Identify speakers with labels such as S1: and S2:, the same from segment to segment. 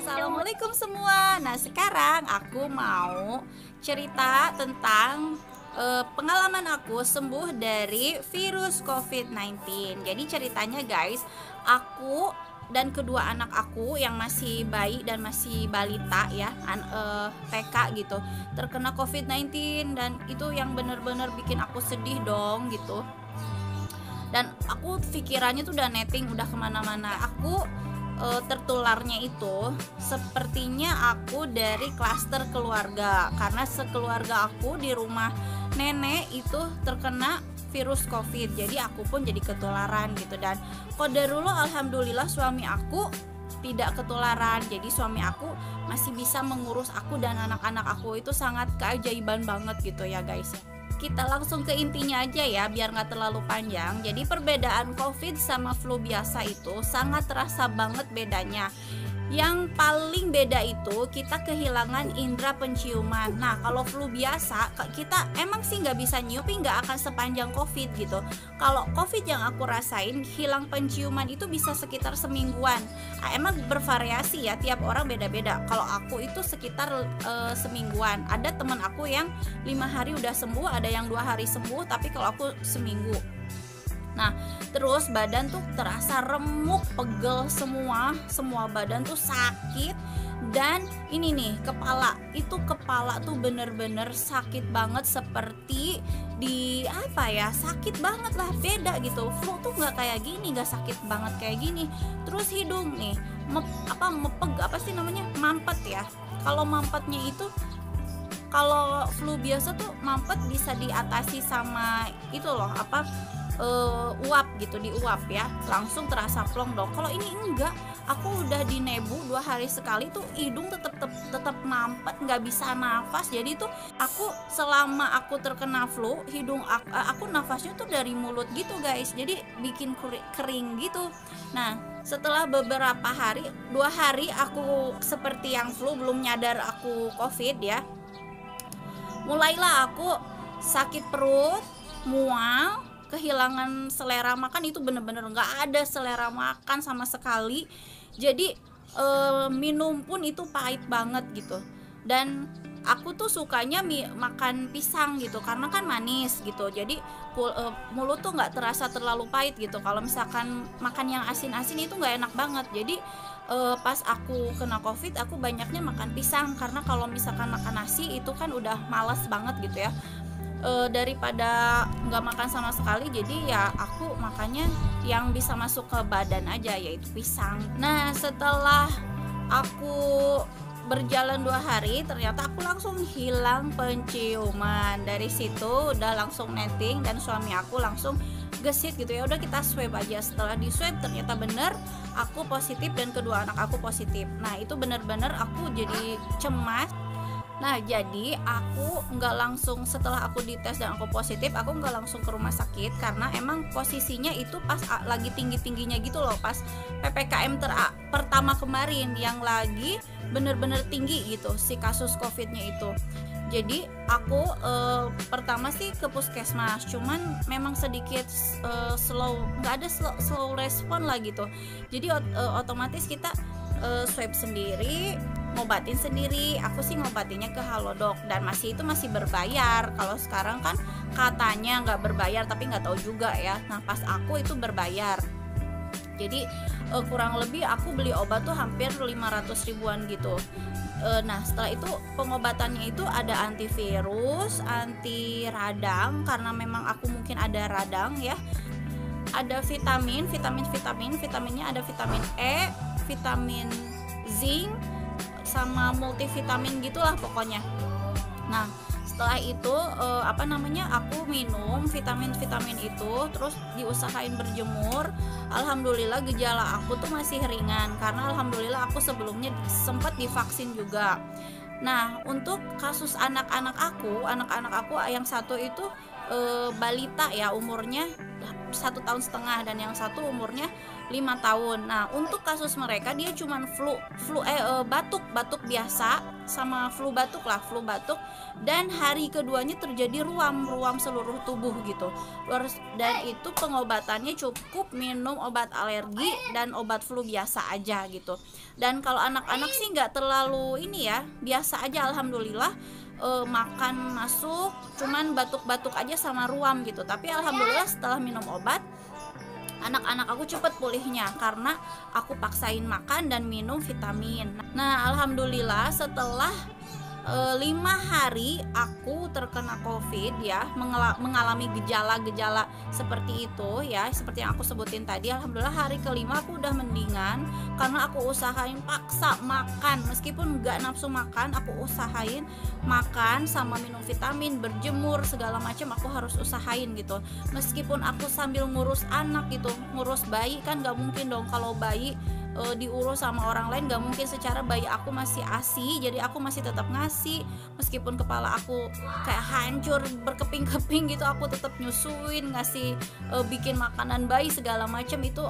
S1: Assalamualaikum semua. Nah, sekarang aku mau cerita tentang pengalaman aku sembuh dari virus COVID-19. Jadi ceritanya guys, aku dan kedua anak aku yang masih bayi dan masih balita ya, TK gitu, terkena COVID-19, dan itu yang bener-bener bikin aku sedih dong gitu. Dan aku pikirannya tuh udah netting, udah kemana-mana. Aku tertularnya itu sepertinya aku dari klaster keluarga, karena sekeluarga aku di rumah nenek itu terkena virus COVID, jadi aku pun jadi ketularan gitu. Dan qadarullah, alhamdulillah suami aku tidak ketularan, jadi suami aku masih bisa mengurus aku dan anak-anak aku. Itu sangat keajaiban banget gitu ya guys. Kita langsung ke intinya aja ya, biar nggak terlalu panjang. Jadi perbedaan COVID sama flu biasa itu sangat terasa banget bedanya. Yang paling beda itu kita kehilangan indera penciuman. Nah, kalau flu biasa kita emang sih nggak bisa nyiupi, nggak akan sepanjang COVID gitu. Kalau COVID yang aku rasain, hilang penciuman itu bisa sekitar semingguan. Emang bervariasi ya, tiap orang beda-beda. Kalau aku itu sekitar semingguan. Ada teman aku yang 5 hari udah sembuh, ada yang 2 hari sembuh, tapi kalau aku seminggu. Nah, terus badan tuh terasa remuk, pegel semua badan tuh sakit. Dan ini nih, kepala tuh bener-bener sakit banget, seperti di apa ya, sakit banget lah, beda gitu. Flu tuh nggak kayak gini, nggak sakit banget kayak gini. Terus hidung nih, mampet ya. Kalau mampetnya itu, kalau flu biasa tuh mampet bisa diatasi sama itu loh, uap gitu, diuap ya, langsung terasa plong dong. Kalau ini enggak, aku udah di nebu 2 hari sekali tuh hidung tetap mampet, nggak bisa nafas. Jadi tuh aku selama aku terkena flu, hidung aku nafasnya tuh dari mulut gitu guys, jadi bikin kering gitu. Nah, setelah beberapa hari, 2 hari aku seperti yang flu, belum nyadar aku COVID ya, mulailah aku sakit perut, mual, kehilangan selera makan. Itu bener-bener nggak ada selera makan sama sekali. Jadi minum pun itu pahit banget gitu. Dan aku tuh sukanya makan pisang gitu, karena kan manis gitu. Jadi mulut tuh nggak terasa terlalu pahit gitu. Kalau misalkan makan yang asin-asin itu nggak enak banget. Jadi pas aku kena COVID, aku banyaknya makan pisang, karena kalau misalkan makan nasi itu kan udah males banget gitu ya. Daripada nggak makan sama sekali, jadi ya aku makannya yang bisa masuk ke badan aja, yaitu pisang. Nah, setelah aku berjalan 2 hari, ternyata aku langsung hilang penciuman. Dari situ udah langsung netting, dan suami aku langsung gesit gitu ya, udah kita swab aja. Setelah di swab ternyata bener aku positif dan kedua anak aku positif. Nah, itu bener-bener aku jadi cemas. Nah, jadi aku nggak langsung, setelah aku dites dan aku positif, aku nggak langsung ke rumah sakit, karena emang posisinya itu pas lagi tinggi-tingginya gitu loh, pas PPKM pertama kemarin, yang lagi bener-bener tinggi gitu si kasus COVID-nya itu. Jadi aku pertama sih ke puskesmas, cuman memang sedikit nggak ada slow respon lah gitu. Jadi otomatis kita swab sendiri, ngobatin sendiri. Aku sih ngobatinya ke Halodoc, dan masih berbayar. Kalau sekarang kan katanya nggak berbayar, tapi nggak tahu juga ya. Nah, pas aku itu berbayar. Jadi kurang lebih aku beli obat tuh hampir 500 ribuan gitu. Nah, setelah itu pengobatannya itu ada antivirus, anti radang, karena memang aku mungkin ada radang ya. Ada vitaminnya ada vitamin E, vitamin zinc, sama multivitamin gitulah pokoknya. Nah, setelah itu aku minum vitamin itu, terus diusahain berjemur. Alhamdulillah gejala aku tuh masih ringan, karena alhamdulillah aku sebelumnya sempat divaksin juga. Nah, untuk kasus anak-anak aku yang satu itu balita ya, umurnya 1,5 tahun, dan yang satu umurnya 5 tahun. Nah, untuk kasus mereka dia cuman batuk biasa sama flu batuk, dan hari keduanya terjadi ruam seluruh tubuh gitu. Dan itu pengobatannya cukup minum obat alergi dan obat flu biasa aja gitu. Dan kalau anak-anak sih nggak terlalu ini ya, biasa aja alhamdulillah. Makan masuk, cuman batuk-batuk aja sama ruam gitu. Tapi alhamdulillah setelah minum obat, anak-anak aku cepet pulihnya karena aku paksain makan dan minum vitamin. Nah, alhamdulillah setelah 5 hari aku terkena COVID ya, mengalami gejala-gejala seperti itu ya, seperti yang aku sebutin tadi. Alhamdulillah hari kelima aku udah mendingan karena aku usahain paksa makan, meskipun gak nafsu makan, aku usahain makan sama minum vitamin, berjemur segala macam aku harus usahain gitu. Meskipun aku sambil ngurus anak gitu, ngurus bayi kan gak mungkin dong kalau bayi diurus sama orang lain, gak mungkin. Secara bayi aku masih ASI, jadi aku masih tetap ngasih, meskipun kepala aku kayak hancur berkeping-keping gitu, aku tetap nyusuin, ngasih, bikin makanan bayi segala macam itu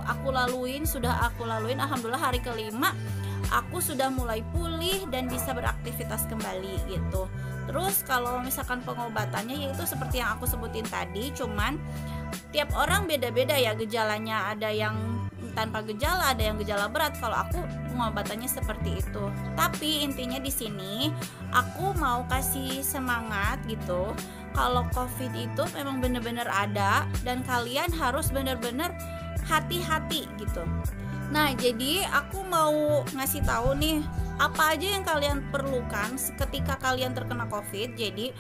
S1: sudah aku laluin. Alhamdulillah hari kelima aku sudah mulai pulih dan bisa beraktivitas kembali gitu. Terus kalau misalkan pengobatannya yaitu seperti yang aku sebutin tadi, cuman tiap orang beda-beda ya gejalanya, ada yang tanpa gejala, ada yang gejala berat. Kalau aku pengobatannya seperti itu. Tapi intinya di sini aku mau kasih semangat gitu. Kalau COVID itu memang benar-benar ada dan kalian harus benar-benar hati-hati gitu. Nah, jadi aku mau ngasih tahu nih apa aja yang kalian perlukan ketika kalian terkena COVID. Jadi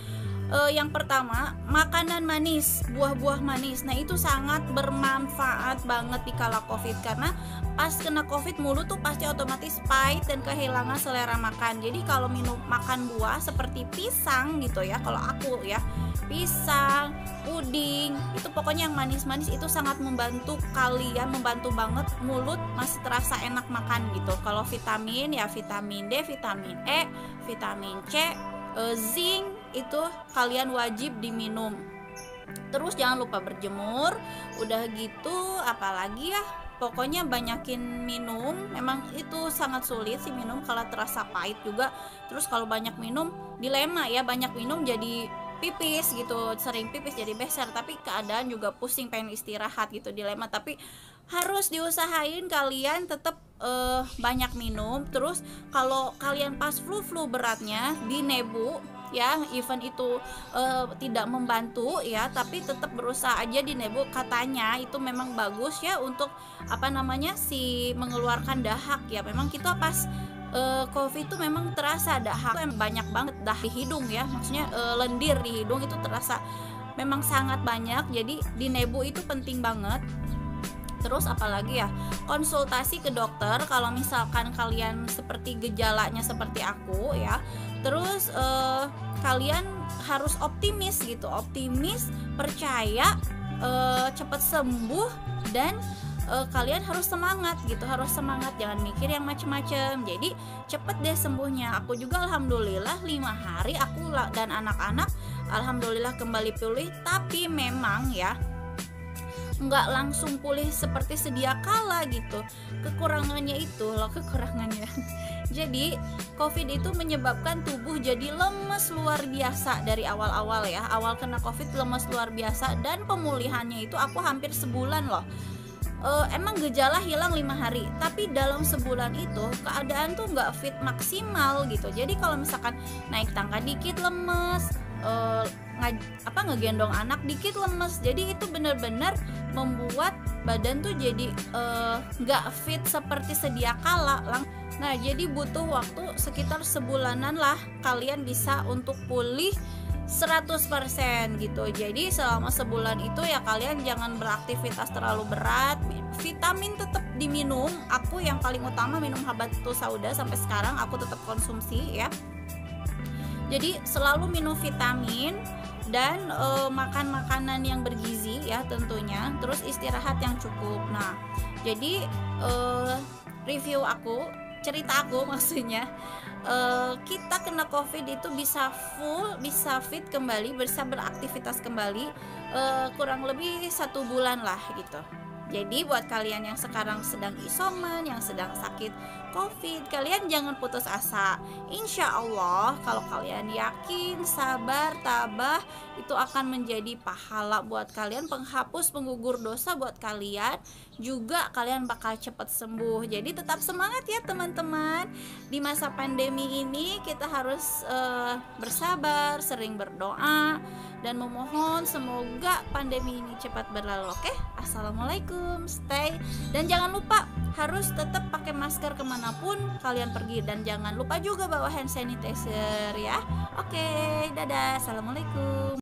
S1: yang pertama, makanan manis, buah-buah manis. Nah, itu sangat bermanfaat banget di kala COVID, karena pas kena COVID mulut tuh pasti otomatis pahit dan kehilangan selera makan. Jadi kalau makan buah seperti pisang gitu ya, kalau aku ya, pisang, puding, itu pokoknya yang manis-manis itu sangat membantu kalian, membantu banget mulut masih terasa enak makan gitu. Kalau vitamin ya vitamin D, vitamin E, vitamin C, zinc itu kalian wajib diminum. Terus jangan lupa berjemur. Udah gitu apalagi ya, pokoknya banyakin minum. Memang itu sangat sulit sih minum kalau terasa pahit juga. Terus kalau banyak minum, dilema ya, banyak minum jadi pipis gitu, sering pipis jadi besar, tapi keadaan juga pusing, pengen istirahat gitu, dilema. Tapi harus diusahain kalian tetap banyak minum. Terus kalau kalian pas flu beratnya di nebu ya, event itu tidak membantu ya, tapi tetap berusaha aja di nebu. Katanya itu memang bagus ya untuk mengeluarkan dahak ya. Memang kita pas COVID itu memang terasa dahak banyak banget, di hidung ya, maksudnya lendir di hidung itu terasa memang sangat banyak. Jadi di nebu itu penting banget. Terus apalagi ya, konsultasi ke dokter kalau misalkan kalian seperti gejalanya seperti aku ya. Terus kalian harus optimis gitu, percaya cepat sembuh, dan kalian harus semangat gitu, jangan mikir yang macem-macem. Jadi cepet deh sembuhnya. Aku juga alhamdulillah 5 hari aku dan anak-anak alhamdulillah kembali pulih. Tapi memang ya nggak langsung pulih seperti sedia kala gitu. Kekurangannya jadi COVID itu menyebabkan tubuh jadi lemes luar biasa dari awal-awal ya. Awal kena COVID lemes luar biasa, dan pemulihannya itu aku hampir sebulan loh. Emang gejala hilang 5 hari, tapi dalam sebulan itu keadaan tuh nggak fit maksimal gitu. Jadi kalau misalkan naik tangga dikit lemes, ngegendong anak dikit lemes. Jadi itu benar-benar membuat badan tuh jadi nggak fit seperti sedia kala. Nah, jadi butuh waktu sekitar sebulanan lah kalian bisa untuk pulih 100% gitu. Jadi selama sebulan itu ya kalian jangan beraktivitas terlalu berat. Vitamin tetap diminum. Aku yang paling utama minum Habatus Sauda, sampai sekarang aku tetap konsumsi ya. Jadi selalu minum vitamin dan makan makanan yang bergizi ya tentunya. Terus istirahat yang cukup. Nah, jadi review aku cerita aku maksudnya, kita kena COVID itu bisa full, bisa fit kembali, bisa beraktivitas kembali, kurang lebih 1 bulan lah gitu. Jadi buat kalian yang sekarang sedang isoman, yang sedang sakit COVID, kalian jangan putus asa. Insya Allah kalau kalian yakin, sabar, tabah, itu akan menjadi pahala buat kalian, penghapus, penggugur dosa buat kalian. Juga kalian bakal cepat sembuh. Jadi tetap semangat ya teman-teman. Di masa pandemi ini kita harus bersabar, sering berdoa, dan memohon semoga pandemi ini cepat berlalu. Oke, assalamualaikum, stay, dan jangan lupa harus tetap pakai masker kemanapun kalian pergi, dan jangan lupa juga bawa hand sanitizer ya. Oke, dadah, assalamualaikum.